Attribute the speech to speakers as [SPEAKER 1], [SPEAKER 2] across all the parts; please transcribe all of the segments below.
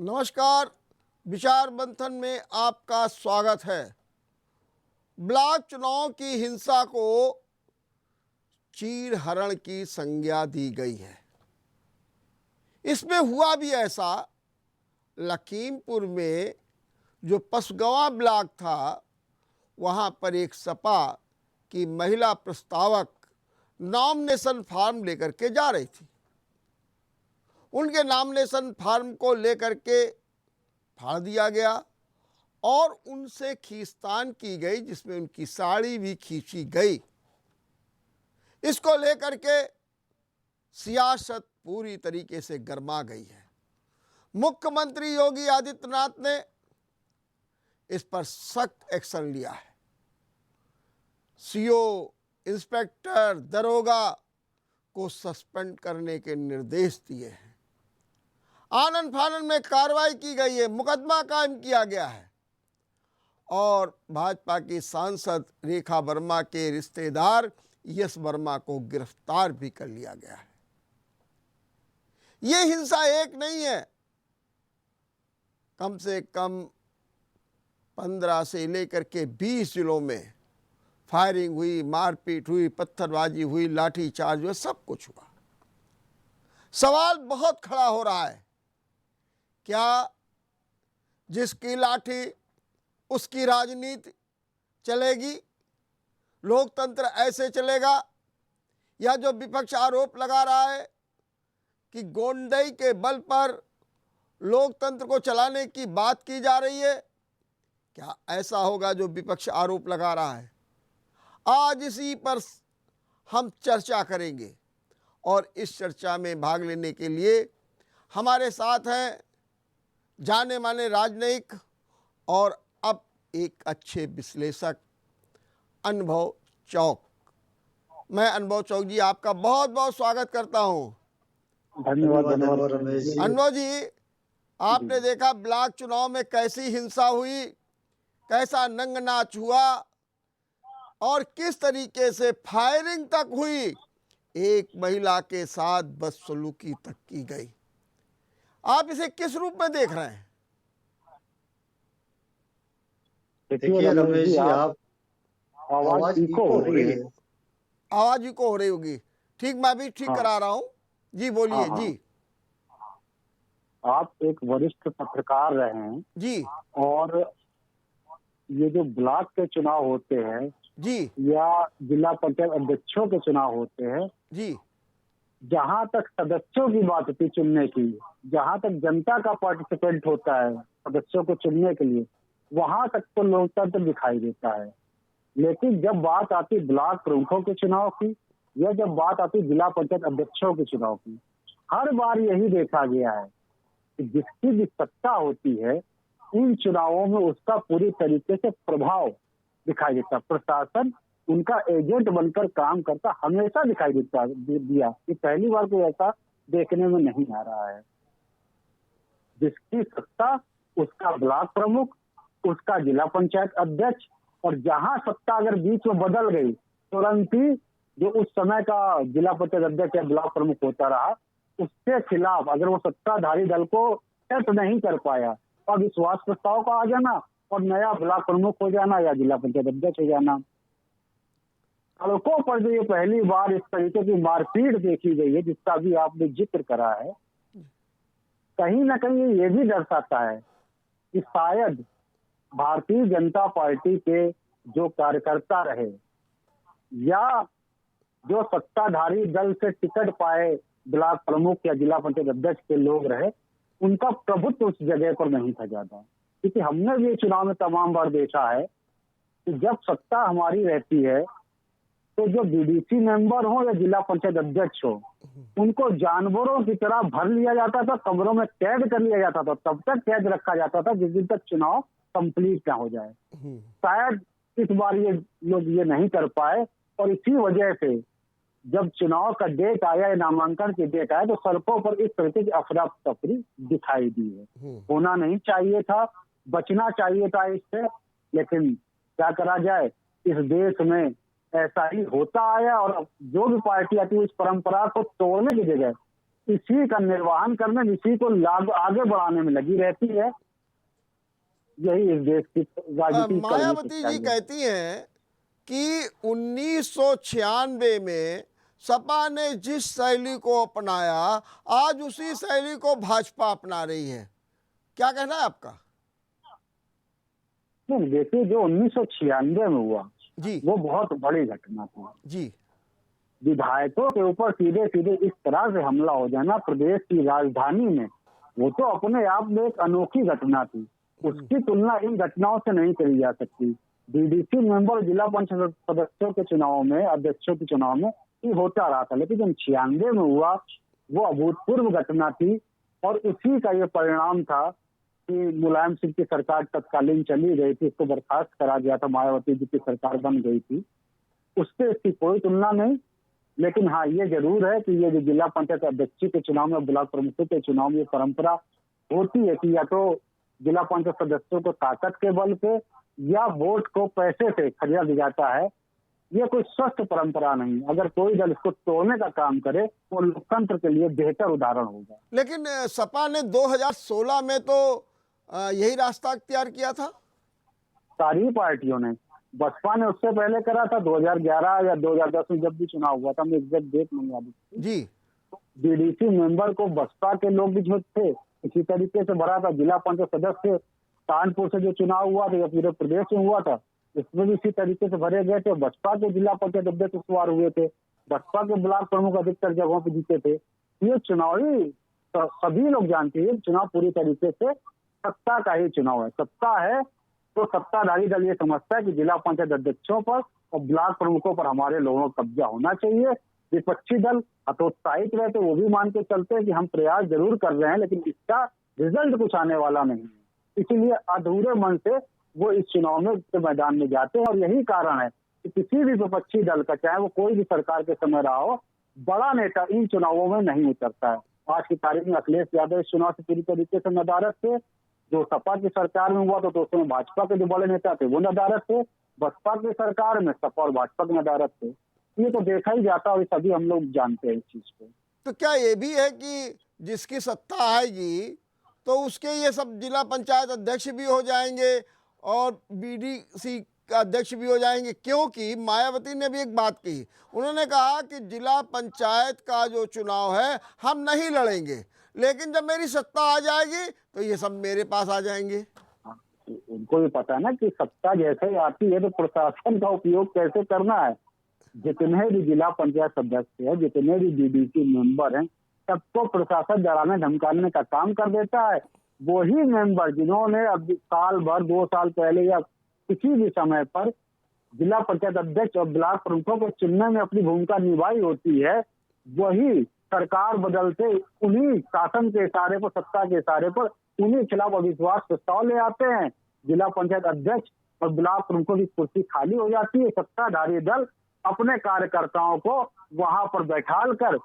[SPEAKER 1] नमस्कार। विचार मंथन में आपका स्वागत है। ब्लॉक चुनाव की हिंसा को चीरहरण की संज्ञा दी गई है। इसमें हुआ भी ऐसा, लखीमपुर में जो पसगवां ब्लॉक था, वहां पर एक सपा की महिला प्रस्तावक नॉमिनेशन फॉर्म लेकर के जा रही थी। उनके नॉमिनेशन फॉर्म को लेकर के फाड़ दिया गया और उनसे खींचतान की गई, जिसमें उनकी साड़ी भी खींची गई। इसको लेकर के सियासत पूरी तरीके से गरमा गई है। मुख्यमंत्री योगी आदित्यनाथ ने इस पर सख्त एक्शन लिया है। सीओ, इंस्पेक्टर, दरोगा को सस्पेंड करने के निर्देश दिए हैं। आनन फानन में कार्रवाई की गई है, मुकदमा कायम किया गया है और भाजपा की सांसद रेखा वर्मा के रिश्तेदार यश वर्मा को गिरफ्तार भी कर लिया गया है। यह हिंसा एक नहीं है, कम से कम 15 से लेकर के 20 जिलों में फायरिंग हुई, मारपीट हुई, पत्थरबाजी हुई, लाठीचार्ज हुआ, सब कुछ हुआ। सवाल बहुत खड़ा हो रहा है, क्या जिसकी लाठी उसकी राजनीति चलेगी? लोकतंत्र ऐसे चलेगा? या जो विपक्ष आरोप लगा रहा है कि गोंडई के बल पर लोकतंत्र को चलाने की बात की जा रही है, क्या ऐसा होगा जो विपक्ष आरोप लगा रहा है? आज इसी पर हम चर्चा करेंगे और इस चर्चा में भाग लेने के लिए हमारे साथ हैं जाने माने राजनयिक और अब एक अच्छे विश्लेषक अनुभव चौक। मैं अनुभव चौक जी आपका बहुत बहुत स्वागत करता हूं।
[SPEAKER 2] धन्यवाद रमेश जी।
[SPEAKER 1] अनुभव जी, आपने देखा ब्लॉक चुनाव में कैसी हिंसा हुई, कैसा नंग नाच हुआ और किस तरीके से फायरिंग तक हुई, एक महिला के साथ बदसलूकी तक की गई। आप इसे किस रूप में देख रहे हैं?
[SPEAKER 2] देखिए रमेश जी, आप आवाज इको हो रही है।
[SPEAKER 1] आवाज इको हो रही होगी। ठीक, मैं भी ठीक करा रहा हूँ जी, बोलिए जी।
[SPEAKER 2] आप एक वरिष्ठ पत्रकार रहे हैं
[SPEAKER 1] जी,
[SPEAKER 2] और ये जो ब्लॉक के चुनाव होते हैं
[SPEAKER 1] जी,
[SPEAKER 2] या जिला पंचायत अध्यक्षों के चुनाव होते हैं,
[SPEAKER 1] जी,
[SPEAKER 2] जहां तक सदस्यों की बात होती चुनने की, जहां तक जनता का पार्टिसिपेंट होता है सदस्यों को चुनने के लिए, वहां तक तो लोकतंत्र दिखाई देता है। लेकिन जब बात आती ब्लॉक प्रमुखों के चुनाव की या जब बात आती जिला पंचायत अध्यक्षों के चुनाव की, हर बार यही देखा गया है कि जिसकी भी सत्ता होती है इन चुनावों में उसका पूरी तरीके से प्रभाव दिखाई देता। प्रशासन उनका एजेंट बनकर काम करता हमेशा दिखाई देता दिया। ये पहली बार कोई ऐसा देखने में नहीं आ रहा है। जिसकी सत्ता उसका ब्लॉक प्रमुख, उसका जिला पंचायत अध्यक्ष, और जहां सत्ता अगर बीच में बदल गई तुरंत ही जो उस समय का जिला पंचायत अध्यक्ष या ब्लॉक प्रमुख होता रहा, उसके खिलाफ अगर वो सत्ताधारी दल को सेट नहीं कर पाया और विश्वास प्रस्ताव का आ जाना और नया ब्लॉक प्रमुख हो जाना या जिला पंचायत अध्यक्ष हो जाना। सड़कों पर जो ये पहली बार इस तरीके की मारपीट देखी गई है जिसका भी आपने जिक्र करा है, कहीं ना कहीं ये भी दर्शाता है कि शायद भारतीय जनता पार्टी के जो कार्यकर्ता रहे या जो सत्ताधारी दल से टिकट पाए ब्लॉक प्रमुख या जिला पंचायत अध्यक्ष के लोग रहे, उनका प्रभुत्व उस जगह पर नहीं था ज्यादा। क्योंकि हमने भी चुनाव में तमाम बार देखा है कि जब सत्ता हमारी रहती है तो जो बीडीसी मेंबर हो या जिला पंचायत अध्यक्ष हो, उनको जानवरों की तरह भर लिया जाता था, कमरों में कैद कर लिया जाता था, तब तक कैद रखा जाता था जिस दिन तक चुनाव कंप्लीट ना हो जाए। शायद इस बार ये लोग ये नहीं कर पाए और इसी वजह से जब चुनाव का डेट आया, नामांकन की डेट आया, तो सड़कों पर इस तरह की अफरा तफरी दिखाई दी है। होना नहीं चाहिए था, बचना चाहिए था इससे, लेकिन क्या करा जाए, इस देश में ऐसा ही होता आया और जो भी पार्टी आती है इस परंपरा को तोड़ने की जगह इसी का निर्वहन करने, इसी को आगे बढ़ाने में लगी रहती है। यही इस देश की राजनीति
[SPEAKER 1] मायावती जी कहती हैं कि 1996 में सपा ने जिस शैली को अपनाया, आज उसी शैली को भाजपा अपना रही है। क्या कहना है आपका?
[SPEAKER 2] नहीं, देखिए, जो 1996 में हुआ
[SPEAKER 1] जी
[SPEAKER 2] वो बहुत बड़ी घटना थी
[SPEAKER 1] जी।
[SPEAKER 2] विधायकों के ऊपर सीधे सीधे इस तरह से हमला हो जाना प्रदेश की राजधानी में, वो तो अपने आप में एक अनोखी घटना थी। उसकी तुलना इन घटनाओं से नहीं करी जा सकती। बीडीसी मेंबर, जिला पंचायत सदस्यों के चुनाव में, अध्यक्षों के चुनाव में ये होता रहा था, लेकिन जब 96 में हुआ वो अभूतपूर्व घटना थी। और उसी का ये परिणाम था कि मुलायम सिंह की सरकार तत्कालीन चली गई थी, इसको बर्खास्त करा गया था, मायावती जी की सरकार बन गई थी। उससे इसकी कोई तुलना नहीं। लेकिन हाँ, ये जरूर है कि ये जो जिला पंचायत अध्यक्ष के चुनाव में, ब्लॉक प्रमुखों के चुनाव में, ये परंपरा होती है कि या तो जिला पंचायत सदस्यों को ताकत के बल पे या वोट को पैसे से खरीदा जाता है। ये कोई स्वस्थ परंपरा नहीं। अगर कोई दल इसको तोड़ने का काम करे तो लोकतंत्र के लिए बेहतर उदाहरण होगा।
[SPEAKER 1] लेकिन सपा ने 2016 में तो यही रास्ता अख्तियार किया था।
[SPEAKER 2] सारी पार्टियों ने, बसपा ने उससे पहले करा था 2011 या 2010 में जब भी चुनाव हुआ था, हमें एग्जैक्ट डेट नहीं याद
[SPEAKER 1] जी।
[SPEAKER 2] बीडीसी मेंबर को बसपा के लोग भी जो थे इसी तरीके से भरा था। जिला पंचायत सदस्य कानपुर से जो चुनाव हुआ था, या पूरे प्रदेश में हुआ था, इसमें भी इसी तरीके से भरे गए थे। बसपा के जिला पंचायत अध्यक्ष इस बार हुए थे, बसपा के ब्लॉक प्रमुख अधिकतर जगहों पर जीते थे। ये चुनावी तो सभी लोग जानते हैं, चुनाव पूरी तरीके से सत्ता का ही चुनाव है। सत्ता है तो सत्ताधारी दल ये समझता है कि जिला पंचायत अध्यक्षों पर और ब्लॉक प्रमुखों पर हमारे लोगों का कब्जा होना चाहिए। विपक्षी दल हतोत्साहित रहते, वो भी मान के चलते हैं कि हम प्रयास जरूर कर रहे हैं लेकिन इसका रिजल्ट कुछ आने वाला नहीं है। इसीलिए अधूरे मन से वो इस चुनाव में के मैदान में जाते हैं। और यही कारण है कि किसी भी विपक्षी दल का, चाहे वो कोई भी सरकार के समय रहा हो, बड़ा नेता इन चुनावों में नहीं उतरता है। आज की तारीख में अखिलेश यादव इस चुनाव से पूरी तरीके से नदारद थे। जो सपा की सरकार में हुआ तो उसमें भाजपा के जो बड़े नेता थे वो नदारद थे। बसपा की सरकार में सपा और भाजपा के नदारद थे। ये तो देखा ही जाता है, सभी हम लोग जानते हैं इस चीज को।
[SPEAKER 1] तो क्या ये भी है कि जिसकी सत्ता आएगी तो उसके ये सब जिला पंचायत अध्यक्ष भी हो जाएंगे और बीडीसी का अध्यक्ष भी हो जाएंगे? क्योंकि मायावती ने भी एक बात कही, उन्होंने कहा कि जिला पंचायत का जो चुनाव है हम नहीं लड़ेंगे, लेकिन जब मेरी सत्ता आ जाएगी तो ये सब मेरे पास आ जाएंगे।
[SPEAKER 2] उनको भी पता है ना कि सत्ता जैसे ही आती है तो प्रशासन का उपयोग कैसे करना है। जितने भी जिला पंचायत सदस्य है, जितने भी बीडीसी मेंबर हैं, सबको प्रशासन डराने धमकाने का काम कर देता है। वही मेंबर जिन्होंने अब साल भर, 2 साल पहले या किसी भी समय पर जिला पंचायत अध्यक्ष और ब्लॉक प्रमुखों को चुनने में अपनी भूमिका निभाई होती है, वही सरकार बदलते उन्हीं शासन के इशारे पर, सत्ता के इशारे पर उन्हीं खिलाफ अविश्वास प्रस्ताव ले आते हैं। जिला पंचायत अध्यक्ष और ब्लॉक प्रमुखों की कुर्सी खाली हो जाती है। सत्ताधारी दल अपने कार्यकर्ताओं को वहां पर बैठाल कर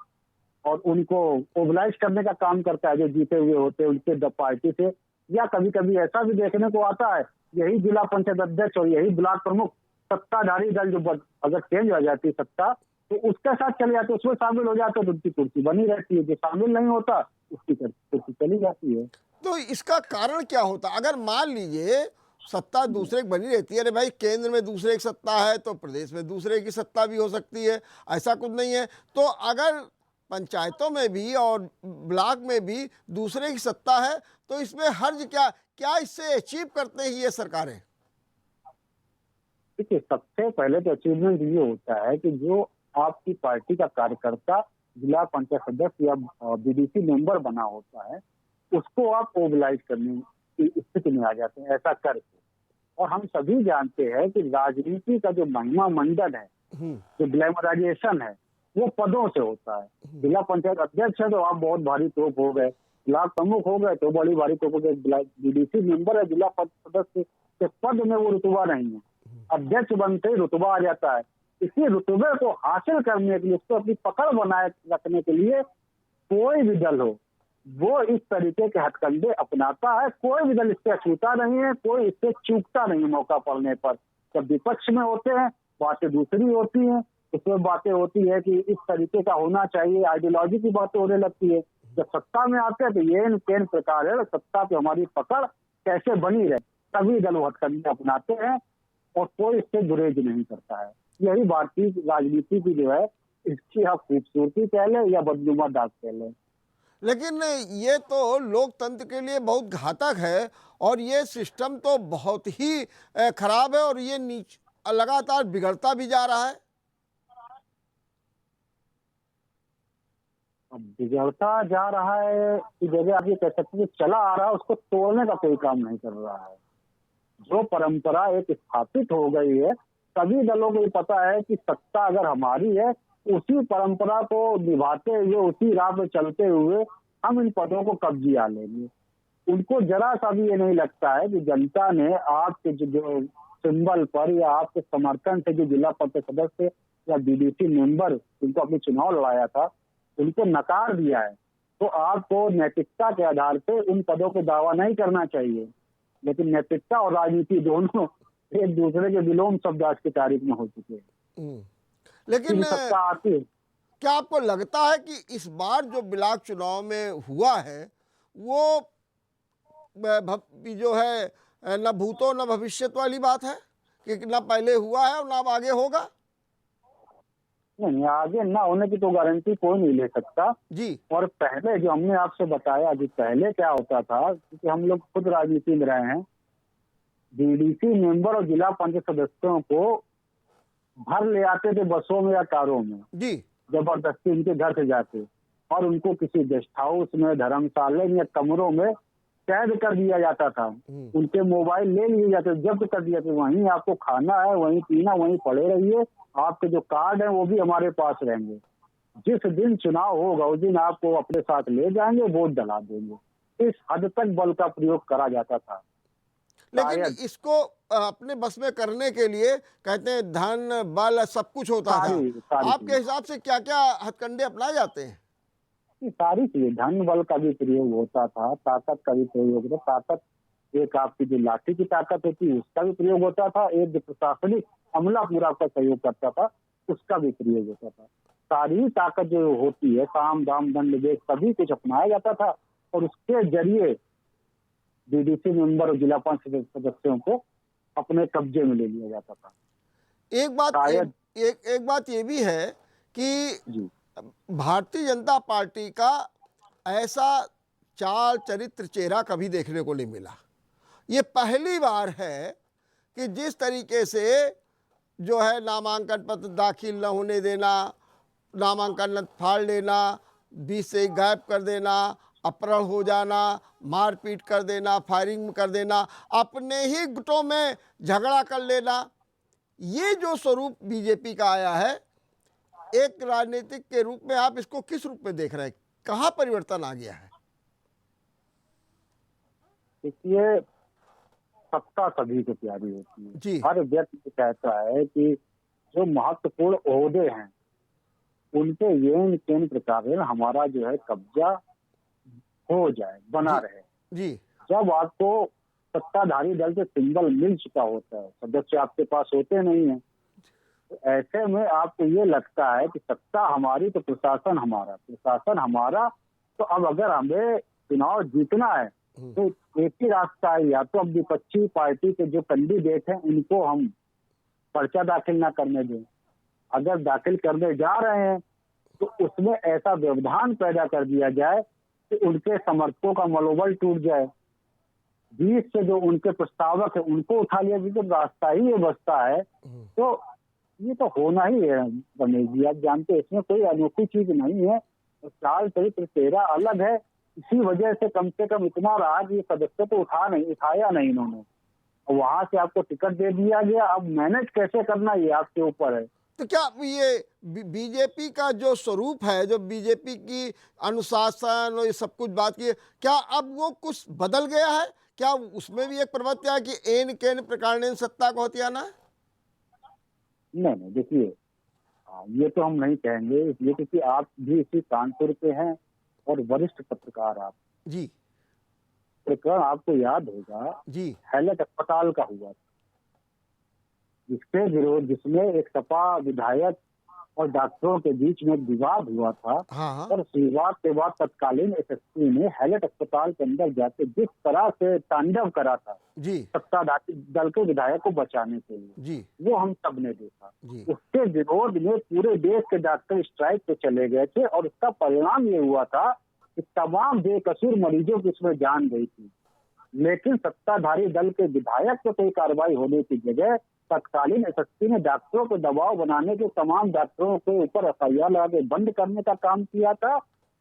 [SPEAKER 2] और उनको ओबलाइज करने का काम करता है, जो जीते हुए होते हैं उनके पार्टी से। या कभी कभी ऐसा भी देखने को आता है, यही जिला पंचायत अध्यक्ष और यही ब्लॉक प्रमुख सत्ताधारी दल जो अगर चेंज हो जाती है सत्ता, तो उसके साथ चले जाते, उसमें शामिल हो जाते तो उनकी कुर्सी बनी रहती है। जो शामिल नहीं होता उसकी कुर्सी चली जाती है।
[SPEAKER 1] तो इसका कारण क्या होता? अगर मान लीजिए सत्ता दूसरे की बनी रहती है, अरे भाई केंद्र में दूसरे की सत्ता है तो प्रदेश में दूसरे की सत्ता भी हो सकती है, ऐसा कुछ नहीं है। तो अगर पंचायतों में भी और ब्लॉक में भी दूसरे की सत्ता है तो इसमें हर्ज क्या? क्या इससे अचीव करते हैं ये सरकारें?
[SPEAKER 2] देखिए, सबसे पहले तो अचीवमेंट ये होता है कि जो आपकी पार्टी का कार्यकर्ता जिला पंचायत सदस्य या बीडीसी मेंबर बना होता है, उसको आप मोबिलाइज करने की स्थिति में आ जाते हैं ऐसा करके। और हम सभी जानते हैं कि राजनीति का जो महिमा मंडन है, जो ग्लैमराइजेशन है, वो पदों से होता है। जिला पंचायत अध्यक्ष है तो आप बहुत भारी तोप हो गए, ब्लॉक प्रमुख हो गए तो बड़ी भारी तोप हो गए। बीडीसी मेंबर है, जिला सदस्य के पद में वो रुतबा नहीं है, अध्यक्ष बनते ही रुतबा आ जाता है। इसी रुतबे को हासिल करने के लिए, उसको अपनी पकड़ बनाए रखने के लिए कोई भी दल हो वो इस तरीके के हथकंडे अपनाता है। कोई भी दल इससे अछूता नहीं है, कोई इससे चूकता नहीं है। मौका पड़ने पर जब विपक्ष में होते हैं बातें दूसरी होती हैं, उसमें बातें होती है कि इस तरीके का होना चाहिए, आइडियोलॉजी की बातें होने लगती है। जब सत्ता में आते हैं तो ये केन प्रकार है, सत्ता पे हमारी पकड़ कैसे बनी रहे, तभी दल वो हथकंडे अपनाते हैं और कोई इससे गुरेज नहीं करता है। यही भारतीय राजनीति की जो है, इसकी आप खूबसूरती कह लें या बदनुमा दाग कह लें।
[SPEAKER 1] लेकिन ये तो लोकतंत्र के लिए बहुत घातक है और ये सिस्टम तो बहुत ही खराब है और ये लगातार बिगड़ता भी जा रहा है।
[SPEAKER 2] अब बिगड़ता जा रहा है कि जगह आप ये कह सकते हैं चला आ रहा है, उसको तोड़ने का कोई काम नहीं कर रहा है। जो परंपरा एक स्थापित हो गई है, सभी दलों को ये पता है कि सत्ता अगर हमारी है, उसी परंपरा को निभाते हुए, उसी राह पे चलते हुए हम इन पदों को कब्जिया लेंगे। उनको जरा सा भी ये नहीं लगता है कि जनता ने आपके जो सिंबल पर या आपके समर्थन से जो जिला परिषद सदस्य या बीडीसी मेंबर जिनको अपने चुनाव लड़ाया था, उनको नकार दिया है, तो आपको नैतिकता के आधार पे उन पदों पे दावा नहीं करना चाहिए। लेकिन नैतिकता और राजनीति दोनों एक दूसरे के विलोम शब्द आज की तारीख में हो चुके हैं।
[SPEAKER 1] लेकिन
[SPEAKER 2] सत्ता आती है।
[SPEAKER 1] क्या आपको लगता है कि इस बार जो ब्लॉक चुनाव में हुआ है वो जो है न भूतो न भविष्यत वाली बात है कि न पहले हुआ है और न अब आगे होगा?
[SPEAKER 2] नहीं, आगे ना होने की तो गारंटी कोई नहीं ले सकता
[SPEAKER 1] जी।
[SPEAKER 2] और पहले जो हमने आपसे बताया, जो पहले क्या होता था, क्योंकि हम लोग खुद राजनीति में रहे हैं, बीडीसी मेंबर और जिला पंचायत सदस्यों को भर ले आते थे बसों में या कारों में,
[SPEAKER 1] जी।
[SPEAKER 2] जबरदस्ती उनके घर से जाके, और उनको किसी गेस्ट हाउस में, धर्मशाला में या कमरों में कैद कर दिया जाता था। उनके मोबाइल ले लिए जाते, जब्त कर दिया था, वहीं आपको खाना है, वहीं पीना, वहीं पड़े रहिए, आपके जो कार्ड है वो भी हमारे पास रहेंगे, जिस दिन चुनाव होगा उस दिन आपको अपने साथ ले जाएंगे, वोट डला देंगे। इस हद तक बल का प्रयोग करा जाता था।
[SPEAKER 1] लेकिन इसको अपने बस में करने के लिए कहते हैं धन बल सब कुछ होता था। आपके हिसाब से क्या क्या हथकंडे अपनाए जाते हैं?
[SPEAKER 2] सारी चीजें, धन बल का भी प्रयोग होता था, ताकत का भी प्रयोग होता। ताकत, एक आपकी जो लाठी की ताकत होती है उसका भी प्रयोग होता था, एक जो प्रशासनिक अमला पूरा आपका सहयोग करता था उसका भी प्रयोग होता था। सारी ताकत जो होती है, साम दाम दंड भेद सभी कुछ अपनाया जाता था और उसके जरिए बीडीसी मेंबर और जिला पंचायत सदस्यों को अपने कब्जे में ले लिया जाता था।
[SPEAKER 1] एक बात ये भी है कि भारतीय जनता पार्टी का ऐसा चाल चरित्र चेहरा कभी देखने को नहीं मिला। ये पहली बार है कि जिस तरीके से जो है नामांकन पत्र दाखिल न होने देना, नामांकन फाड़ लेना, बीच से गायब कर देना, अपहरण हो जाना, मारपीट कर देना, फायरिंग कर देना, अपने ही गुटों में झगड़ा कर लेना, ये जो स्वरूप बीजेपी का आया है, एक राजनीतिक के रूप में आप इसको किस रूप में देख रहे हैं? कहाँ परिवर्तन आ गया है?
[SPEAKER 2] देखिए, सत्ता सभी को प्यारी होती है
[SPEAKER 1] जी।
[SPEAKER 2] हर व्यक्ति कहता है कि जो महत्वपूर्ण ओहदे हैं उनपे ये केंद्र प्रकार हमारा जो है कब्जा हो जाए, बना रहे।
[SPEAKER 1] जी।
[SPEAKER 2] जब आपको सत्ताधारी दल से सिंबल मिल चुका होता है, सदस्य आपके पास होते नहीं है, तो ऐसे में आपको ये लगता है कि सत्ता हमारी तो प्रशासन हमारा, प्रशासन हमारा, तो अब अगर हमें चुनाव जीतना है तो एक ही रास्ता है, या तो अब विपक्षी पार्टी के जो कैंडिडेट हैं उनको हम पर्चा दाखिल ना करने दें, अगर दाखिल करने जा रहे हैं तो उसमें ऐसा व्यवधान पैदा कर दिया जाए कि उनके समर्थकों का मनोबल टूट जाए, बीच से जो उनके प्रस्तावक है उनको उठा लिया जाए, तो रास्ता ही ये बचता है। तो ये तो होना ही है रमेश जी, आप जानते हैं इसमें कोई अनोखी चीज नहीं है, चाल चरित्र चेहरा अलग है, इसी वजह से कम इतना रहा कि सदस्य तो उठाया नहीं इन्होंने, वहां से आपको टिकट दे दिया गया, अब मैनेज कैसे करना ये आपके ऊपर है।
[SPEAKER 1] तो क्या ये बीजेपी का जो स्वरूप है, जो बीजेपी की अनुशासन और ये सब कुछ बात की, क्या अब वो कुछ बदल गया है? क्या उसमें भी एक प्रवृत्ति है कि एन केन प्रकार सत्ता को हथियाना है?
[SPEAKER 2] नहीं, देखिए ये तो हम नहीं कहेंगे, इसलिए क्योंकि आप भी इसी कानपुर के हैं और वरिष्ठ पत्रकार आप
[SPEAKER 1] जी।
[SPEAKER 2] प्रकरण आपको याद होगा
[SPEAKER 1] जी,
[SPEAKER 2] हैलेट अस्पताल का हुआ था, जिसके विरोध, जिसमें एक सपा विधायक और डॉक्टरों के बीच में एक विवाद हुआ था।
[SPEAKER 1] हाँ हाँ
[SPEAKER 2] और उस विवाद के बाद तत्कालीन एसएसपी ने हैलेट अस्पताल के अंदर जाके जिस तरह से तांडव करा था
[SPEAKER 1] जी
[SPEAKER 2] सत्ताधारी दल के विधायक को बचाने के लिए,
[SPEAKER 1] जी
[SPEAKER 2] वो हम सब ने देखा।
[SPEAKER 1] जी
[SPEAKER 2] उसके विरोध में पूरे देश के डॉक्टर स्ट्राइक पे चले गए थे और उसका परिणाम ये हुआ था कि तमाम बेकसूर मरीजों की उसमें जान गई थी। लेकिन सत्ताधारी दल के विधायक पे कोई कार्रवाई होने की जगह तत्कालीन एसएसपी ने डॉक्टरों को दबाव बनाने के तमाम डॉक्टरों के ऊपर एफआईआर लगा के बंद करने का काम किया था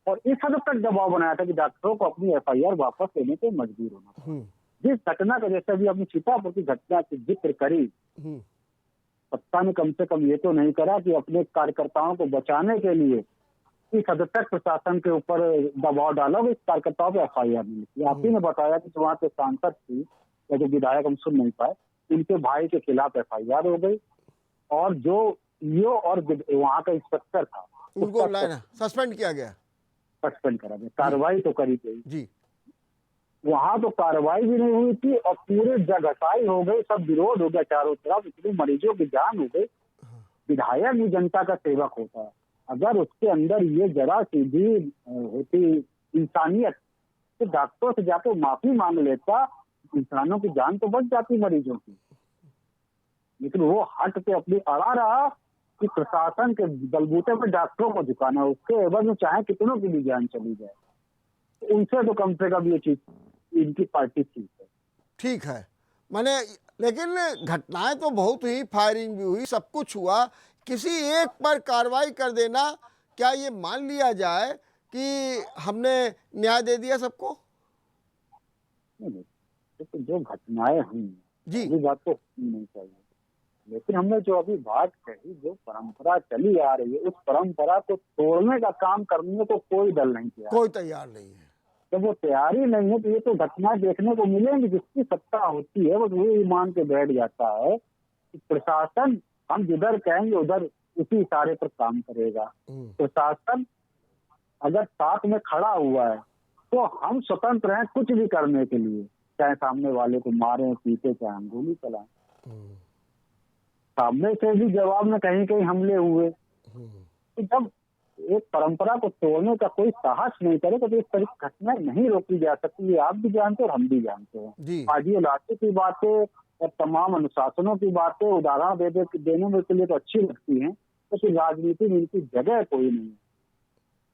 [SPEAKER 2] और इस हद तक दबाव बनाया था कि डॉक्टरों को अपनी एफआईआर वापस लेने को मजबूर होना था। जिस घटना का जैसे अभी अपनी सीतापुर की घटना की जिक्र करी, सत्ता ने कम से कम ये तो नहीं करा कि अपने कार्यकर्ताओं को बचाने के लिए इस हद तक प्रशासन के ऊपर दबाव डाला, इस कार्यकर्ताओं पर एफआईआर नहीं लिखी। आप ही ने बताया कि वहाँ के सांसद थी या जो विधायक हम सुन नहीं पाए, उनके भाई के खिलाफ एफआईआर हो गई और जो ईओ और वहाँ का इंस्पेक्टर था
[SPEAKER 1] उनको सस्पेंड किया गया,
[SPEAKER 2] सस्पेंड करा गया। कार्रवाई तो करी गई
[SPEAKER 1] जी,
[SPEAKER 2] वहां तो कार्रवाई भी नहीं हुई थी और पूरे जगहसाई हो गई, सब विरोध हो गया चारों तरफ, इतने मरीजों की जान हो गई। विधायक भी जनता का सेवक होता है, अगर उसके अंदर ये जरा सीधी होती इंसानियत तो डॉक्टर से जाकर माफी मांग लेता, इंसानों की जान तो बच जाती मरीजों की। लेकिन वो हट के अपनी अड़ा रहा कि प्रशासन के बलबूते पर डॉक्टरों को झुकाना, उसके एवज में चाहे कितनों की भी जान चली जाए। तो उनसे तो कम से कम ये चीज इनकी पार्टी
[SPEAKER 1] ठीक है। माने लेकिन घटनाएं तो बहुत हुई, फायरिंग भी हुई, सब कुछ हुआ, किसी एक पर कार्रवाई कर देना, क्या ये मान लिया जाए कि हमने न्याय दे दिया सबको?
[SPEAKER 2] तो जो घटनाएं हुई
[SPEAKER 1] जी,
[SPEAKER 2] ये बात तो नहीं चाहिए, लेकिन हमने जो अभी बात कही, जो परंपरा चली आ रही है, उस परंपरा को तोड़ने का काम करने को कोई दल नहीं किया,
[SPEAKER 1] कोई तैयार नहीं है।
[SPEAKER 2] जब वो तैयारी नहीं है तो ये तो घटनाएं देखने को मिलेंगी। जिसकी सत्ता होती है वो ये मान के बैठ जाता है कि प्रशासन हम जिधर कहेंगे उधर उसी इशारे पर काम करेगा। प्रशासन अगर साथ में खड़ा हुआ है तो हम स्वतंत्र हैं कुछ भी करने के लिए, चाहे सामने वाले को मारें, पीटे, चाहे हम गोली चलाएं। सामने से भी जवाब में कहीं कहीं हमले हुए। तो जब एक परंपरा को तोड़ने का कोई साहस नहीं करे तो इस तरह की घटनाएं नहीं रोकी जा सकती। ये आप भी जानते हैं और हम भी जानते हैं। आज ये लाठी की बातें और तमाम अनुशासनों की बातें उदाहरण देने में के लिए तो अच्छी लगती हैं, तो फिर राजनीति में इनकी जगह कोई नहीं है।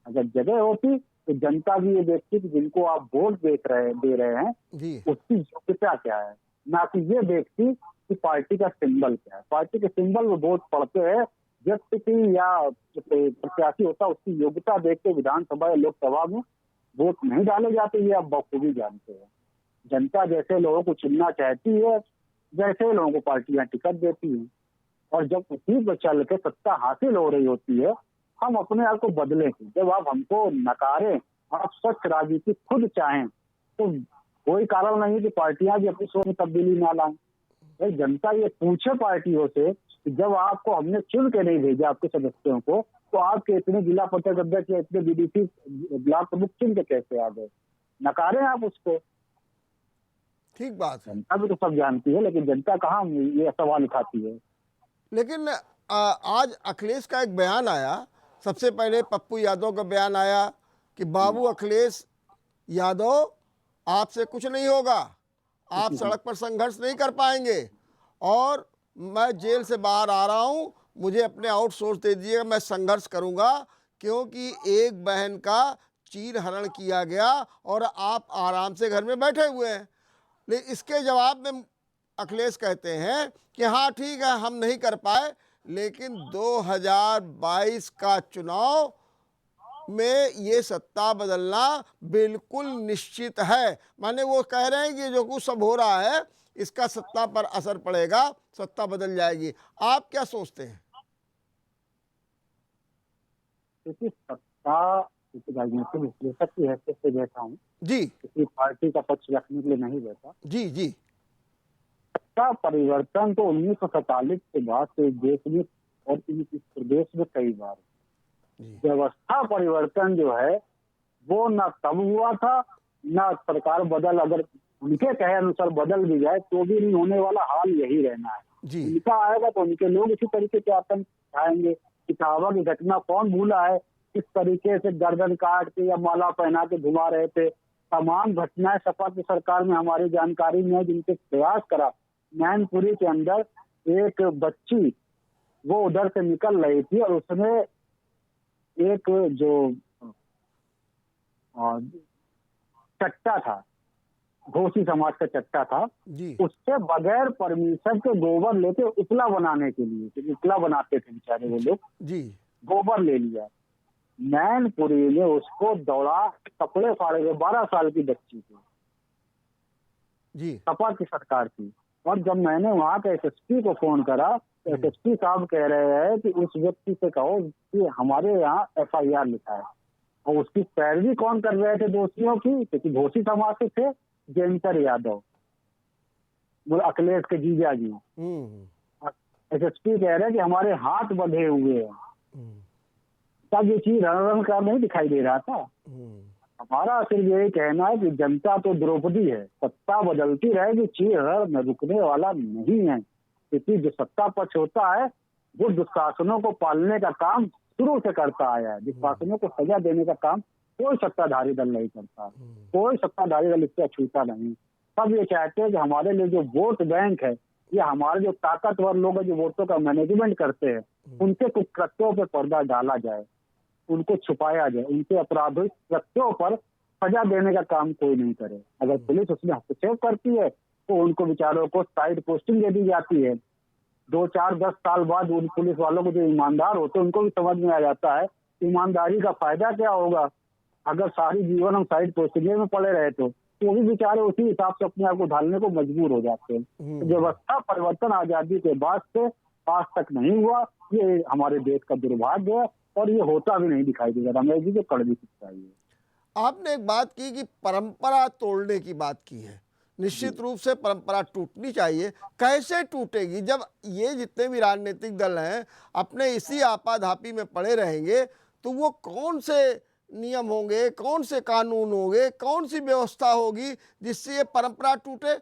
[SPEAKER 2] अगर जगह होती तो जनता भी ये देखती कि जिनको आप वोट दे रहे हैं उसकी योग्यता क्या है, ना कि ये देखती कि पार्टी का सिंबल क्या है। पार्टी के सिंबल में वोट पड़ते हैं, व्यक्ति या प्रत्याशी होता है उसकी योग्यता देख के विधानसभा या लोकसभा में वोट नहीं डाले जाते, ये आप बखूबी जानते हैं। जनता जैसे लोगों को चुनना चाहती है वैसे लोगों को पार्टियां टिकट देती हैं, और जब उसी पर चल के सत्ता हासिल हो रही होती है हम अपने आप को बदलें। जब आप हमको नकारें, आप स्वच्छ राजनीति खुद चाहें तो कोई कारण नहीं कि पार्टियां भी अपनी सोच में तब्दीली ना लाएं। जनता ये पूछे पार्टियों से कि जब आपको हमने चुन के नहीं भेजा आपके सदस्यों को, तो आपके इतने जिला पंचायत अध्यक्ष या इतने बीडीसी ब्लॉक प्रमुख चुन के कैसे आ गए? नकारें आप उसको।
[SPEAKER 1] ठीक बात है,
[SPEAKER 2] जनता भी तो सब जानती है, लेकिन जनता कहाँ ये सवाल उठाती है।
[SPEAKER 1] लेकिन आज अखिलेश का एक बयान आया, सबसे पहले पप्पू यादव का बयान आया कि बाबू अखिलेश यादव आपसे कुछ नहीं होगा, आप सड़क पर संघर्ष नहीं कर पाएंगे और मैं जेल से बाहर आ रहा हूं, मुझे अपने आउटसोर्स दे दीजिएगा, मैं संघर्ष करूंगा क्योंकि एक बहन का चीर हरण किया गया और आप आराम से घर में बैठे हुए हैं। लेकिन इसके जवाब में अखिलेश कहते हैं कि हाँ ठीक है हम नहीं कर पाए, लेकिन 2022 का चुनाव में ये सत्ता बदलना बिल्कुल निश्चित है। माने वो कह रहे हैं कि जो कुछ सब हो रहा है इसका सत्ता पर असर पड़ेगा, सत्ता बदल जाएगी। आप क्या सोचते हैं?
[SPEAKER 2] क्योंकि सत्ता राजनीतिक विश्लेषक की हैसियत से बैठा हूँ
[SPEAKER 1] जी,
[SPEAKER 2] किसी पार्टी का पक्ष रखने के लिए नहीं बैठा।
[SPEAKER 1] जी जी,
[SPEAKER 2] सत्ता परिवर्तन तो 1947 के बाद से देश में और इस प्रदेश में कई बार। व्यवस्था परिवर्तन जो है वो ना तब हुआ था, ना सरकार बदल अगर उनके कहे अनुसार बदल भी जाए तो भी नहीं होने वाला, हाल यही रहना है। उनका आएगा तो उनके लोग इसी तरीके से आतंक उठाएंगे, इटावा की घटना कौन भूला है, किस तरीके से गर्दन काट के या माला पहना के घुमा रहे थे। तमाम घटनाएं सपा की सरकार में हमारी जानकारी में है, जिनके प्रयास करा। मैनपुरी के अंदर एक बच्ची वो उधर से निकल रही थी और उसने एक जो चट्टा था, घोसी समाज का चट्टा था,
[SPEAKER 1] जी
[SPEAKER 2] उससे बगैर परमिशन के गोबर लेके उपला बनाने के लिए, क्योंकि उपला बनाते थे बेचारे वो लोग,
[SPEAKER 1] जी
[SPEAKER 2] गोबर ले लिया। मैनपुरी ने उसको दौड़ा, कपड़े फाड़े हुए, 12 साल की बच्ची थी,
[SPEAKER 1] जी
[SPEAKER 2] सपा की सरकार थी। और जब मैंने वहां के एसएसपी को फोन करा तो एसएसपी साहब कह रहे हैं कि उस व्यक्ति से कहो कि हमारे यहाँ एफआईआर लिखा है। और उसकी पैरवी कौन कर रहे थे दोषियों की, क्योंकि घोसी समाज से थे, जयंतर यादव, वो अखिलेश के जीजा जी। एसएसपी कह रहे हैं कि हमारे हाथ बंधे हुए हैं। तब ये चीज रण का नहीं दिखाई दे रहा था। हमारा सिर्फ यही कहना है कि जनता तो द्रौपदी है, सत्ता बदलती रहेगी, चीर में रुकने वाला नहीं है। क्योंकि जो सत्ता पक्ष होता है वो दुशासनों को पालने का काम शुरू से करता आया है। दुशासनों को सजा देने का काम कोई सत्ताधारी दल नहीं करता, कोई सत्ताधारी दल इससे अछूता नहीं। सब ये चाहते हैं कि हमारे लिए जो वोट बैंक है, या हमारे जो ताकतवर लोग हैं जो वोटों का मैनेजमेंट करते हैं, उनके कुकृत्यों पर पर्दा डाला जाए, उनको छुपाया जाए, उनके अपराधिक कृत्यों पर सजा देने का काम कोई नहीं करे। अगर पुलिस उसमें हस्तक्षेप करती है तो उनको बेचारों को साइड पोस्टिंग दे दी जाती है। 2, 4, 10 साल बाद उन पुलिस वालों को जो ईमानदार होते हैं उनको भी समझ में आ जाता है ईमानदारी का फायदा क्या होगा। अगर सारी जीवन हम साइड पोस्टिंग में पड़े रहे तो वो भी बेचारे उसी हिसाब से अपने आप को ढालने को मजबूर हो जाते हैं। तो व्यवस्था परिवर्तन आजादी के बाद से आज तक नहीं हुआ, ये हमारे देश का दुर्भाग्य है और ये होता भी नहीं दिखाई देगा। रमेश जी, जो कड़वी सच्चाई है।
[SPEAKER 1] आपने एक बात की कि परंपरा तोड़ने की बात की है। निश्चित रूप से परंपरा टूटनी चाहिए। कैसे टूटेगी जब ये जितने भी राजनीतिक दल हैं अपने इसी आपाधापी में पड़े रहेंगे, तो वो कौन से नियम होंगे, कौन से कानून होंगे, कौन सी व्यवस्था होगी जिससे ये परंपरा टूटे?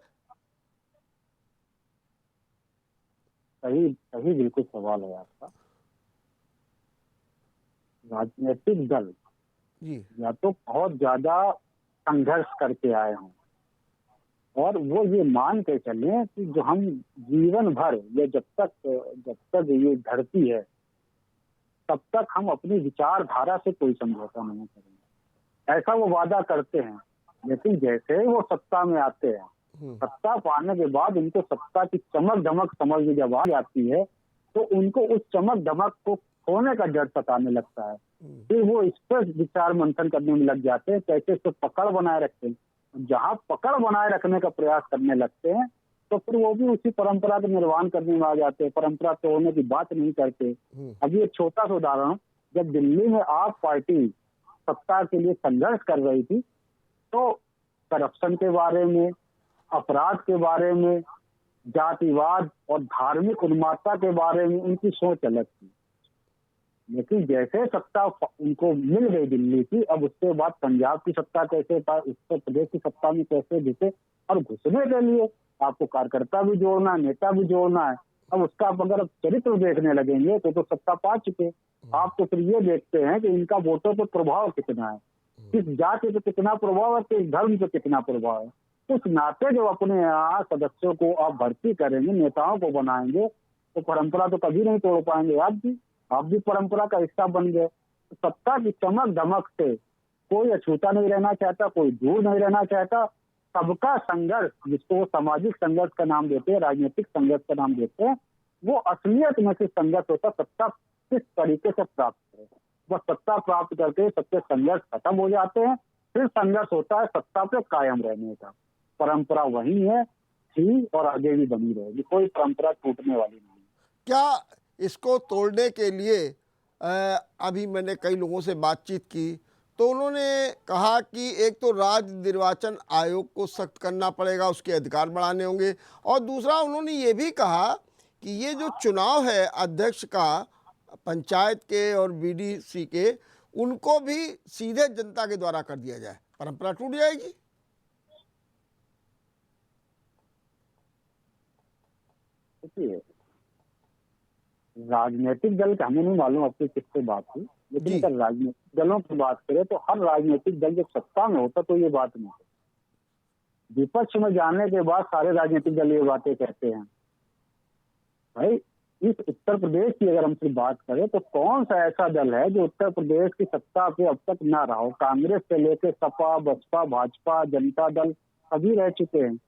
[SPEAKER 2] सही सही बिल्कुल सवाल है आपका। राजनीतिक दल
[SPEAKER 1] जी
[SPEAKER 2] या तो बहुत ज्यादा संघर्ष करके आए हों और वो ये मान के चले कि जो हम जीवन भर या जब तक ये धरती है तब तक हम अपनी विचारधारा से कोई समझौता नहीं करेंगे, ऐसा वो वादा करते हैं। लेकिन जैसे ही वो सत्ता में आते हैं, सत्ता पाने के बाद उनको सत्ता की चमक धमक समझ में जब आ जाती है तो उनको उस चमक धमक को खोने का डर सताने लगता है। फिर वो इस पर विचार मंथन करने में लग जाते हैं, कैसे इसको पकड़ बनाए रखते हैं। जहां पकड़ बनाए रखने का प्रयास करने लगते हैं तो फिर वो भी उसी परंपरा का निर्वहन करने में आ जाते हैं, परंपरा तोड़ने की बात नहीं करते। अभी एक छोटा सा उदाहरण, जब दिल्ली में आप पार्टी सत्ता के लिए संघर्ष कर रही थी तो करप्शन के बारे में, अपराध के बारे में, जातिवाद और धार्मिक उन्मादता के बारे में उनकी सोच अलग थी। लेकिन जैसे सत्ता उनको मिल गई दिल्ली की, अब उसके बाद पंजाब की सत्ता कैसे था, उत्तर प्रदेश की सत्ता में कैसे घुसे, और घुसने के लिए आपको कार्यकर्ता भी जोड़ना है, नेता भी जोड़ना है। अब उसका आप अगर चरित्र देखने लगेंगे तो सत्ता पा चुके। आप तो फिर ये देखते हैं कि इनका वोटों पर प्रभाव कितना है, किस जाति पे कितना प्रभाव है, किस धर्म पे कितना प्रभाव है। उस नाते जब अपने यहाँ सदस्यों को आप भर्ती करेंगे, नेताओं को बनाएंगे, तो परंपरा तो कभी नहीं तोड़ पाएंगे। आप भी परंपरा का हिस्सा बन गए। तो सत्ता की चमक धमक से कोई अछूता नहीं रहना चाहता, कोई दूर नहीं रहना चाहता। सबका संघर्ष, जिसको वो सामाजिक संघर्ष का नाम देते हैं, राजनीतिक संघर्ष का नाम देते हैं, वो असलियत में से संघर्ष होता। सत्ता किस तरीके से प्राप्त करे, वह सत्ता प्राप्त करके सबके संघर्ष खत्म हो जाते हैं। फिर संघर्ष होता है सत्ता पे कायम रहने का। परंपरा वही है, थी और आगे भी बनी रहेगी, कोई परंपरा टूटने वाली नहीं।
[SPEAKER 1] क्या इसको तोड़ने के लिए अभी मैंने कई लोगों से बातचीत की तो उन्होंने कहा कि एक तो राज्य निर्वाचन आयोग को सख्त करना पड़ेगा, उसके अधिकार बढ़ाने होंगे, और दूसरा उन्होंने ये भी कहा कि ये जो चुनाव है अध्यक्ष का, पंचायत के और बीडीसी के, उनको भी सीधे जनता के द्वारा कर दिया जाए। परंपरा टूट जाएगी।
[SPEAKER 2] देखिए, राजनीतिक दल का हमें नहीं मालूम आपकी किससे बात हुई, लेकिन
[SPEAKER 1] जी।
[SPEAKER 2] अगर राजनीतिक दलों की बात करें तो हर राजनीतिक दल जब सत्ता में होता तो ये बात नहीं होती। विपक्ष में जाने के बाद सारे राजनीतिक दल ये बातें कहते हैं। भाई इस उत्तर प्रदेश की अगर हम सिर्फ बात करें तो कौन सा ऐसा दल है जो उत्तर प्रदेश की सत्ता पे अब तक ना रहा हो? कांग्रेस से लेकर सपा, बसपा, भाजपा, जनता दल सभी रह चुके हैं।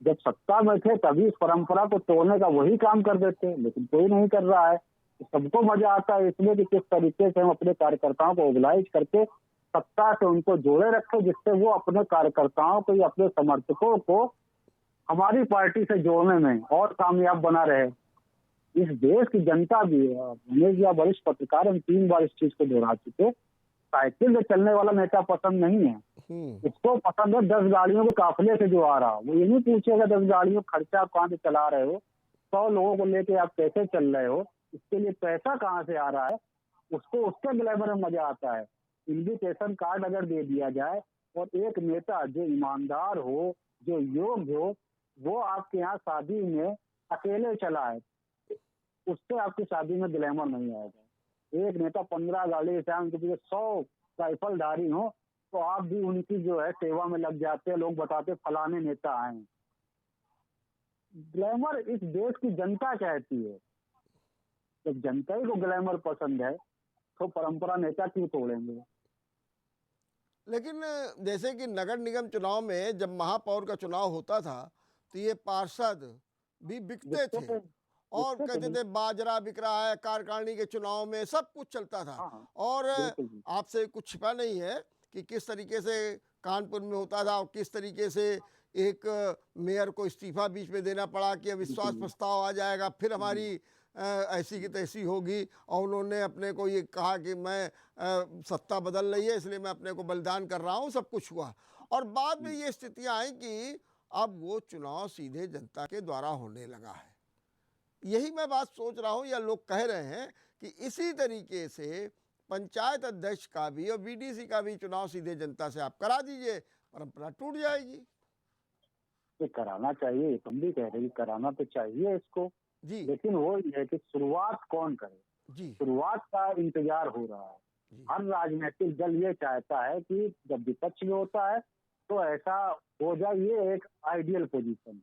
[SPEAKER 2] जब सत्ता में थे तभी इस परंपरा को तोड़ने का वही काम कर देते, लेकिन कोई नहीं कर रहा है। तो सबको मजा आता है इसमें कि किस तरीके से हम अपने कार्यकर्ताओं को मोबिलाइज करके सत्ता से उनको जोड़े रखें, जिससे वो अपने कार्यकर्ताओं को या अपने समर्थकों को हमारी पार्टी से जोड़ने में और कामयाब बना रहे। इस देश की जनता भी, उमेश जी आप वरिष्ठ पत्रकार, हम 3 बार इस चीज को दोहरा चुके, साइकिल से चलने वाला नेता पसंद नहीं है। इसको पसंद है 10 गाड़ियों के काफिले से जो आ रहा। वो ये नहीं पूछेगा 10 गाड़ियों का खर्चा आप कहाँ से चला रहे हो, 100 लोगों को लेके आप कैसे चल रहे हो, इसके लिए पैसा कहाँ से आ रहा है। उसको उसके ग्लैमर में मजा आता है। इन्विटेशन कार्ड अगर दे दिया जाए और एक नेता जो ईमानदार हो, जो योग्य हो, वो आपके यहाँ शादी में अकेले चला है, उससे आपकी शादी में ग्लैमर नहीं आएगा। एक नेता 15 गाड़ी से उनके पीछे 100 राइफलधारी हो तो आप भी उनकी जो है सेवा में लग जाते हैं। लोग बताते फलाने नेता आए। ग्लैमर इस देश की जनता कहती है। जब जनता ही को ग्लैमर पसंद है तो परंपरा नेता क्यों तोड़ेंगे?
[SPEAKER 1] लेकिन जैसे कि नगर निगम चुनाव में जब महापौर का चुनाव होता था तो ये पार्षद भी बिकते थे और कहते थे बाजरा बिक रहा है, कार्यकारिणी के चुनाव में सब कुछ चलता था।
[SPEAKER 2] हाँ,
[SPEAKER 1] और
[SPEAKER 2] बिल्कुल जी।
[SPEAKER 1] आपसे कुछ छिपा नहीं है कि किस तरीके से कानपुर में होता था और किस तरीके से एक मेयर को इस्तीफा बीच में देना पड़ा कि अविश्वास प्रस्ताव आ जाएगा, फिर हमारी ऐसी की तैसी होगी। और उन्होंने अपने को ये कहा कि मैं सत्ता बदल रही है इसलिए मैं अपने को बलिदान कर रहा हूँ, सब कुछ हुआ। और बाद में ये स्थितियाँ आई कि अब वो चुनाव सीधे जनता के द्वारा होने लगा है। यही मैं बात सोच रहा हूँ या लोग कह रहे हैं कि इसी तरीके से पंचायत अध्यक्ष का भी और बीडीसी का भी चुनाव सीधे जनता से आप करा दीजिए, परंपरा टूट जाएगी।
[SPEAKER 2] ये कराना चाहिए, तुम भी कह रहे हो कराना तो चाहिए इसको,
[SPEAKER 1] जी
[SPEAKER 2] लेकिन वो ये है कि शुरुआत कौन करे।
[SPEAKER 1] जी
[SPEAKER 2] शुरुआत का इंतजार हो रहा है।
[SPEAKER 1] जी
[SPEAKER 2] हर राजनीतिक दल ये चाहता है कि जब विपक्ष में होता है तो ऐसा हो जाए, ये एक आइडियल पोजीशन है।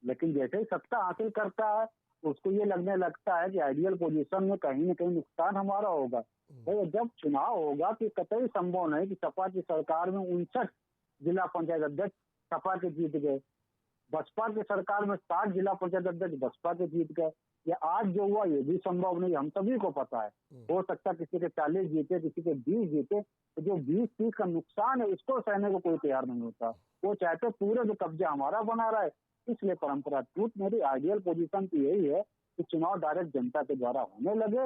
[SPEAKER 2] लेकिन जैसे ही सत्ता हासिल करता है उसको ये लगने लगता है कि आइडियल पोजीशन में कहीं न कहीं नुकसान हमारा होगा। तो जब चुनाव होगा कि कतई संभव नहीं कि सपा की सरकार में 59 जिला पंचायत अध्यक्ष सपा के जीत गए, बसपा की सरकार में 60 जिला पंचायत अध्यक्ष बसपा के जीत गए। ये आज जो हुआ ये भी संभव नहीं, हम सभी को पता है। हो सकता है किसी के 40 जीते, किसी के 20 जीते, तो जो 20-30 का नुकसान है इसको सहने को कोई तैयार नहीं होता। वो चाहते पूरे जो कब्जा हमारा बना रहा है। इसलिए परंपरा टूट, मेरी आइडियल पोजीशन तो यही है कि चुनाव डायरेक्ट जनता के द्वारा होने लगे,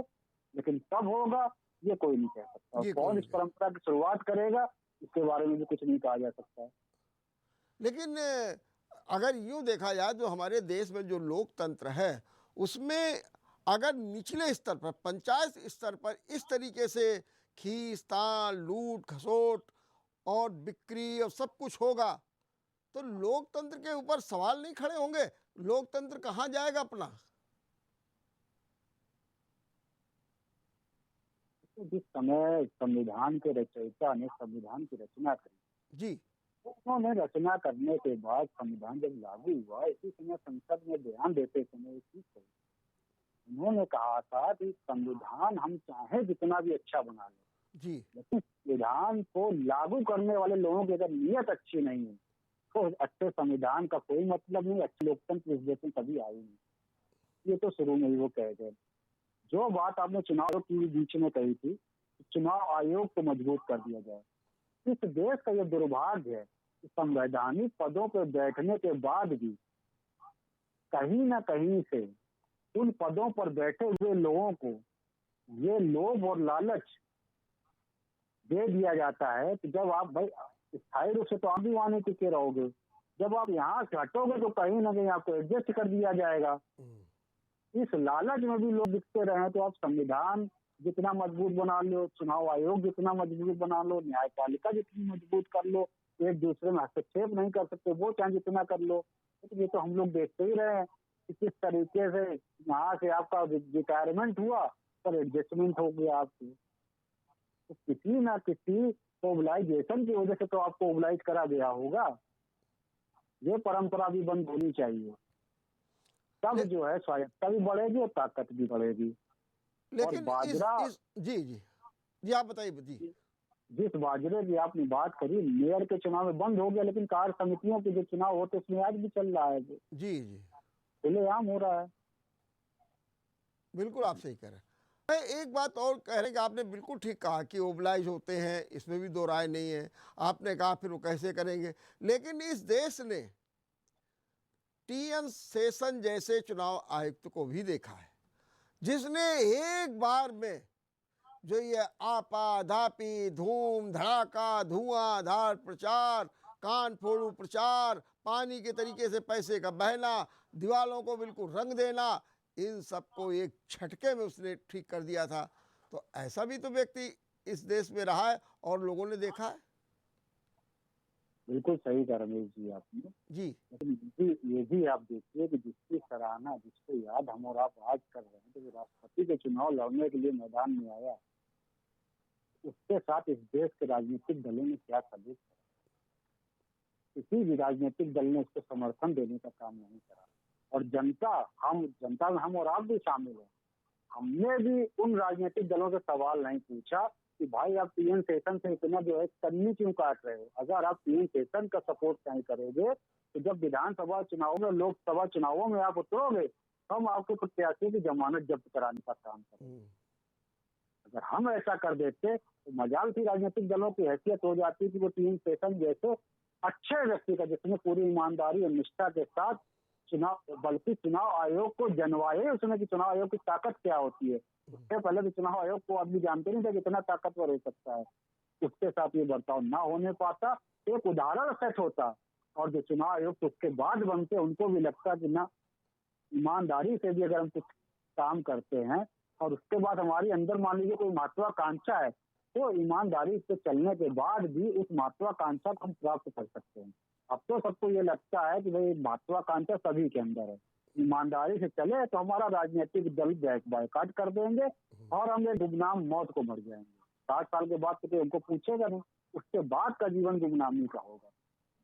[SPEAKER 2] लेकिन कब होगा ये कोई नहीं कह सकता। और कौन इस परंपरा की शुरुआत करेगा इसके बारे में भी कुछ नहीं कहा जा सकता है।
[SPEAKER 1] लेकिन अगर यूं देखा जाए तो हमारे देश में जो लोकतंत्र है उसमें अगर निचले स्तर पर, पंचायत स्तर पर इस तरीके से खींचतान, लूट खसोट और बिक्री और सब कुछ होगा तो लोकतंत्र के ऊपर सवाल नहीं खड़े होंगे? लोकतंत्र कहाँ जाएगा अपना?
[SPEAKER 2] तो जिस समय संविधान के रचयिता ने संविधान की रचना करी
[SPEAKER 1] जी
[SPEAKER 2] उन्होंने रचना करने के बाद संविधान जब लागू हुआ इसी समय संसद में बयान देते समय एक चीज कही, उन्होंने कहा था कि संविधान हम चाहे जितना भी अच्छा बना लें,
[SPEAKER 1] जी
[SPEAKER 2] लेकिन संविधान को लागू करने वाले लोगों की अगर नीयत अच्छी नहीं है तो अच्छे संविधान का कोई मतलब नहीं, अच्छे लोकतंत्र इस देश में कभी आई नहीं। ये तो शुरू में ही वो कह गए। जो बात आपने चुनाव की बीच में कही थी, चुनाव आयोग को मजबूत कर दिया जाए। इस देश का ये दुर्भाग्य है कि संवैधानिक पदों पर बैठने के बाद भी कहीं ना कहीं से उन पदों पर बैठे हुए लोगों को ये लोभ और लालच दे दिया जाता है कि जब आप भाई स्थायी रूप से तो आप भी वहां नहीं टिके रहोगे, जब आप यहाँ से हटोगे तो कहीं ना कहीं आपको एडजस्ट कर दिया जाएगा। इस लालच में भी लोग दिखते रहे तो आप संविधान जितना मजबूत बना लो, चुनाव आयोग जितना मजबूत बना लो, न्यायपालिका जितनी मजबूत कर लो, एक दूसरे में हस्तक्षेप नहीं कर सकते वो चाहे जितना कर लो, तो ये तो हम लोग देखते ही रहे हैं। कि किस तरीके से यहाँ से आपका रिटायरमेंट हुआ पर एडजस्टमेंट हो गया आपकी। तो किसी ना किसी मोबिलाइजेशन की वजह से तो आपको मोबिलाइज करा गया होगा। ये परंपरा भी बंद होनी चाहिए, तब
[SPEAKER 1] ले,
[SPEAKER 2] जो है स्वायत्तता भी बढ़ेगी और ताकत भी बढ़ेगी। और
[SPEAKER 1] लेकिन
[SPEAKER 2] बाजरा,
[SPEAKER 1] इस जी जी जी आप बताइए जी।
[SPEAKER 2] जिस बाजरे की आपने बात करी, मेयर के चुनाव में बंद हो गया, लेकिन कार्य समितियों के जो चुनाव होते उसमें आज भी चल रहा है, जो
[SPEAKER 1] जी जी
[SPEAKER 2] खुलेआम हो रहा है।
[SPEAKER 1] बिल्कुल आप सही कह रहे हैं। मैं एक बात और कह रहे हैं कि आपने बिल्कुल ठीक कहा कि ओबलाइज होते हैं, इसमें भी दो राय नहीं है। आपने कहा फिर वो कैसे करेंगे, लेकिन इस देश ने टीएन शेषन जैसे चुनाव आयुक्त को भी देखा है, जिसने एक बार में जो ये आपा धापी धूम धड़ाका धुआंधार प्रचार, कान फोड़ू प्रचार, पानी के तरीके से पैसे का बहना, दीवालों को बिल्कुल रंग देना, इन सबको एक झटके में उसने ठीक कर दिया था। तो ऐसा भी तो व्यक्ति इस देश में रहा है और लोगों ने देखा है।
[SPEAKER 2] बिल्कुल सही कहा रमेश जी आपने।
[SPEAKER 1] जी
[SPEAKER 2] लेकिन ये भी आप देखिए कि जिसकी सराहना, जिसको याद हम और आप आज कर रहे हैं, तो वो राष्ट्रपति के चुनाव लड़ने के लिए मैदान में आया, उसके साथ इस देश के राजनीतिक दलों ने क्या सलूक करा? किसी भी राजनीतिक दल ने उसको समर्थन देने का काम नहीं करा। और जनता में हम और आप भी शामिल हैं। हमने भी उन राजनीतिक दलों से सवाल नहीं पूछा कि भाई आप टीएन शेषन से इतना जो है कन्नी क्यों काट रहे हो। अगर आप टीएन शेषन का सपोर्ट नहीं करोगे तो जब विधानसभा चुनाव में, लोकसभा चुनावों में आप उतरोगे, हम आपको प्रत्याशियों की जमानत जब्त कराने का काम करेंगे। अगर हम ऐसा कर देते तो मजाल थी राजनीतिक दलों की हैसियत हो जाती कि वो टीएन शेषन जैसे अच्छे व्यक्ति का, जिसने पूरी ईमानदारी और निष्ठा के साथ चुनाव, बल्कि चुनाव आयोग को जनवाए उसने कि चुनाव आयोग की ताकत क्या होती है। उससे पहले तो चुनाव आयोग को आदमी जानते नहीं थे कितना ताकतवर हो सकता है। उसके साथ ये बर्ताव ना होने पाता, एक उदाहरण सेट होता, और जो चुनाव आयोग तो उसके बाद बनते उनको भी लगता कि ना, ईमानदारी से भी अगर हम कुछ काम करते हैं और उसके बाद हमारी अंदर मान लीजिए कोई महत्वाकांक्षा है, तो ईमानदारी से चलने के बाद भी उस महत्वाकांक्षा को हम प्राप्त कर सकते हैं। अब तो सबको ये लगता है कि भाई महत्वाकांक्षा सभी के अंदर है, ईमानदारी से चले तो हमारा राजनीतिक दल बायकॉट कर देंगे और हम एक गुमनाम मौत को मर जाएंगे। 60 साल के बाद तो कोई हमको पूछेगा नहीं, उसके बाद का जीवन गुमनामी का होगा।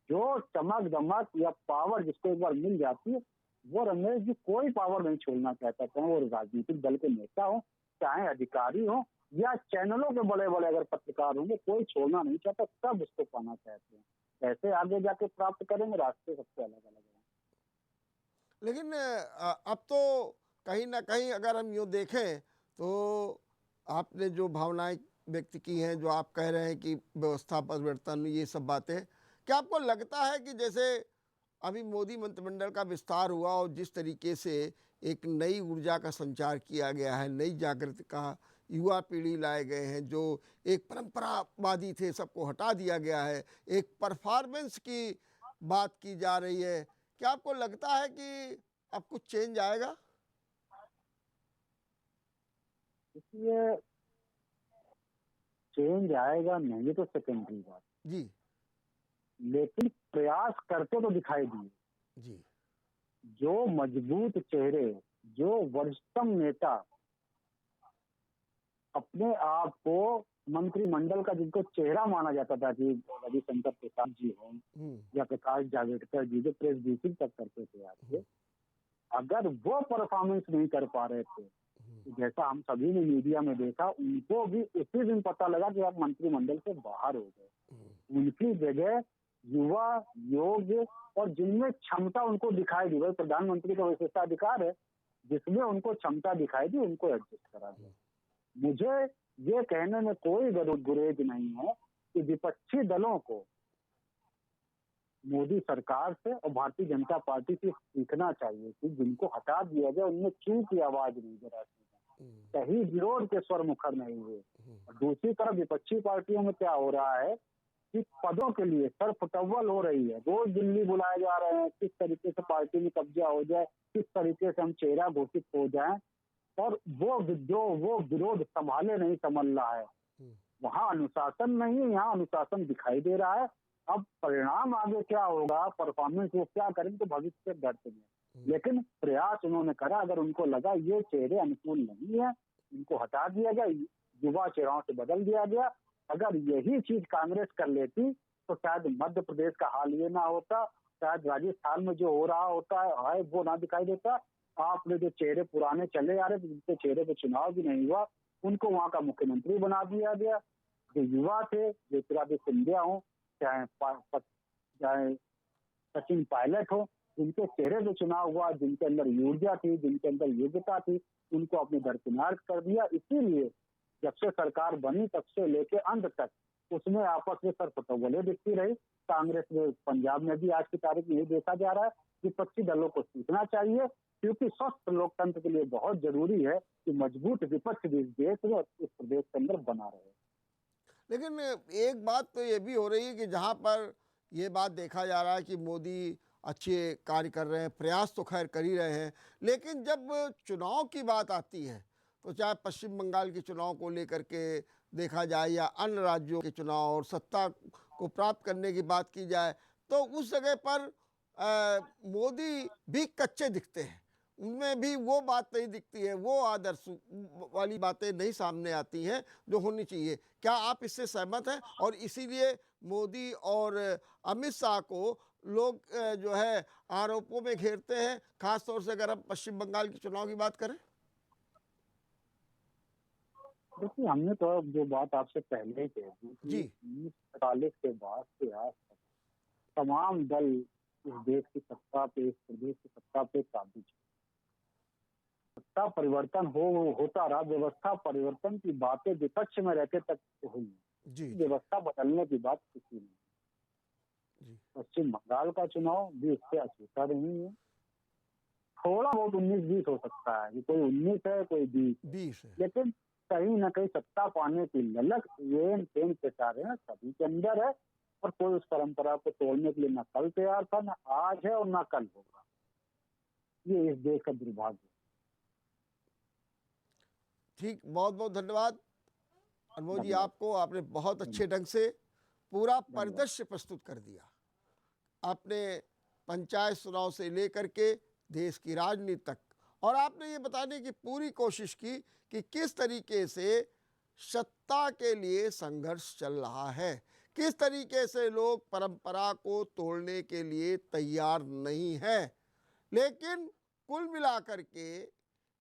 [SPEAKER 2] जो चमक दमक या पावर जिसको एक बार मिल जाती है, वो रमेश जी कोई पावर नहीं छोड़ना चाहता, चाहे वो राजनीतिक दल के नेता हो, चाहे अधिकारी हो, या चैनलों के बड़े बड़े अगर पत्रकार होंगे, कोई छोड़ना नहीं चाहता, सब उसको पाना चाहते हैं। कैसे आगे जाके प्राप्त करेंगे, रास्ते सबसे अलग अलग हैं।
[SPEAKER 1] लेकिन अब तो कहीं ना कहीं अगर हम यूँ देखें तो आपने जो भावनाएं व्यक्त की हैं, जो आप कह रहे हैं कि व्यवस्था परिवर्तन, ये सब बातें, क्या आपको लगता है कि जैसे अभी मोदी मंत्रिमंडल का विस्तार हुआ और जिस तरीके से एक नई ऊर्जा का संचार किया गया है, नई जागृति का युवा पीढ़ी लाए गए हैं, जो एक परंपरावादी थे सबको हटा दिया गया है, एक परफॉर्मेंस की बात की जा रही है, क्या आपको लगता है कि अब कुछ चेंज आएगा?
[SPEAKER 2] इसलिए चेंज आएगा नहीं, ये तो सेकेंडरी बात,
[SPEAKER 1] जी
[SPEAKER 2] लेकिन प्रयास करते तो दिखाई दिए।
[SPEAKER 1] जी
[SPEAKER 2] जो मजबूत चेहरे, जो वरिष्ठतम नेता अपने आप को मंत्रिमंडल का जिनको चेहरा माना जाता था कि रविशंकर प्रसाद जी हों या प्रकाश जावड़ेकर जी, जो प्रेस ब्रीफिंग तक करते थे आपके, अगर वो परफॉर्मेंस नहीं कर पा रहे थे, तो जैसा हम सभी ने मीडिया में देखा, उनको भी उसी दिन पता लगा कि आप मंत्रिमंडल से बाहर हो गए। उनकी जगह युवा, योग्य और जिनमें क्षमता उनको दिखाई दी, भाई प्रधानमंत्री का विशेषाधिकार है, जिसमें उनको क्षमता दिखाई दी उनको एडजस्ट करा दिया। मुझे ये कहने में कोई गुरेज नहीं है कि विपक्षी दलों को मोदी सरकार से और भारतीय जनता पार्टी से सीखना चाहिए कि जिनको हटा दिया गया उनमें क्यों की आवाज नहीं जरा कहीं विरोध के स्वर मुखर नहीं हुए। और दूसरी तरफ विपक्षी पार्टियों में क्या हो रहा है कि पदों के लिए सर फुटअव्वल हो रही है, रोज दिल्ली बुलाए जा रहे हैं, किस तरीके से पार्टी में कब्जा हो जाए, किस तरीके से हम चेहरा घोषित हो जाएं, और वो विरोध संभाले नहीं संभल रहा है। वहां अनुशासन नहीं है, यहाँ अनुशासन दिखाई दे रहा है। अब परिणाम आगे क्या होगा, परफॉर्मेंस वो क्या करेंगे, तो भविष्य से डरते हैं। लेकिन प्रयास उन्होंने करा। अगर उनको लगा ये चेहरे अनुकूल नहीं है, इनको हटा दिया गया, युवा चेहरों से बदल दिया गया। अगर यही चीज कांग्रेस कर लेती तो शायद मध्य प्रदेश का हाल ये ना होता, शायद राजस्थान में जो हो रहा होता है वो ना दिखाई देता। आपने जो चेहरे पुराने चले आ रहे, जिनके चेहरे पे चुनाव भी नहीं हुआ, उनको वहां का मुख्यमंत्री बना दिया गया। जो युवा थे, ज्योतिरादित्य सिंधिया हो, चाहे सचिन पायलट हो, जिनके चेहरे पे चुनाव हुआ, जिनके अंदर ऊर्जा थी, जिनके अंदर योग्यता थी, उनको अपने दरकिनार कर दिया। इसीलिए जब से सरकार बनी तब से लेके अंत तक उसमें आपस में सरपटौले दिखती रही। कांग्रेस में पंजाब में भी आज की तारीख में यही देखा जा रहा है। विपक्षी दलों को सीखना चाहिए, क्योंकि स्वस्थ लोकतंत्र के लिए बहुत जरूरी है कि मजबूत विपक्ष भी इस देश में, इस प्रदेश के अंदर बना रहे।
[SPEAKER 1] लेकिन एक बात तो ये भी हो रही है कि जहाँ पर ये बात देखा जा रहा है कि मोदी अच्छे कार्य कर रहे हैं, प्रयास तो खैर कर ही रहे हैं, लेकिन जब चुनाव की बात आती है तो चाहे पश्चिम बंगाल के चुनाव को लेकर के देखा जाए या अन्य राज्यों के चुनाव और सत्ता को प्राप्त करने की बात की जाए, तो उस जगह पर मोदी भी कच्चे दिखते हैं। उनमें भी वो बात नहीं दिखती है, वो आदर्श वाली बातें नहीं सामने आती हैं जो होनी चाहिए। क्या आप इससे सहमत हैं? और इसीलिए मोदी और अमित शाह को लोग जो है आरोपों में घेरते हैं, खासतौर से अगर हम पश्चिम बंगाल के चुनाव की बात करें।
[SPEAKER 2] देखिए, हमने तो जो बात आपसे पहले कही
[SPEAKER 1] जी,
[SPEAKER 2] 1947 के बाद से आज तक तमाम दल इस देश की सत्ता पे, इस प्रदेश की सत्ता पे काबिज। सत्ता परिवर्तन होता रहा, व्यवस्था परिवर्तन की बातें विपक्ष में रहते तक हुई,
[SPEAKER 1] जी,
[SPEAKER 2] व्यवस्था बदलने की बात किसी ने। पश्चिम बंगाल का चुनाव भी इससे अछूता नहीं है। थोड़ा बहुत 19-20 हो सकता है, कोई 19 है, कोई 20 है, लेकिन कहीं ना कहीं सत्ता पाने की ललक येन तेन प्रचार है सभी के अंदर है, और कोई उस परंपरा को तोड़ने के लिए ना कल तैयार था, ना आज है और ना कल होगा। ये इस देश का दुर्भाग्य है।
[SPEAKER 1] ठीक, बहुत बहुत धन्यवाद अनमोल जी आपको। आपने बहुत अच्छे ढंग से पूरा परिदृश्य प्रस्तुत कर दिया। आपने पंचायत चुनाव से लेकर के देश की राजनीति तक, और आपने ये बताने की पूरी कोशिश की कि किस तरीके से सत्ता के लिए संघर्ष चल रहा है, किस तरीके से लोग परंपरा को तोड़ने के लिए तैयार नहीं है। लेकिन कुल मिलाकर के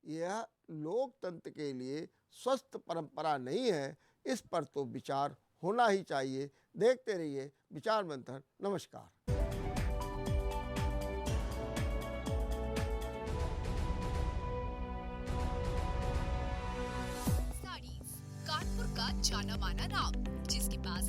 [SPEAKER 1] यह लोकतंत्र के लिए स्वस्थ परंपरा नहीं है, इस पर तो विचार होना ही चाहिए। देखते रहिए विचार मंथन। नमस्कार।
[SPEAKER 3] कानपुर का जाना माना नाम, जिसके पास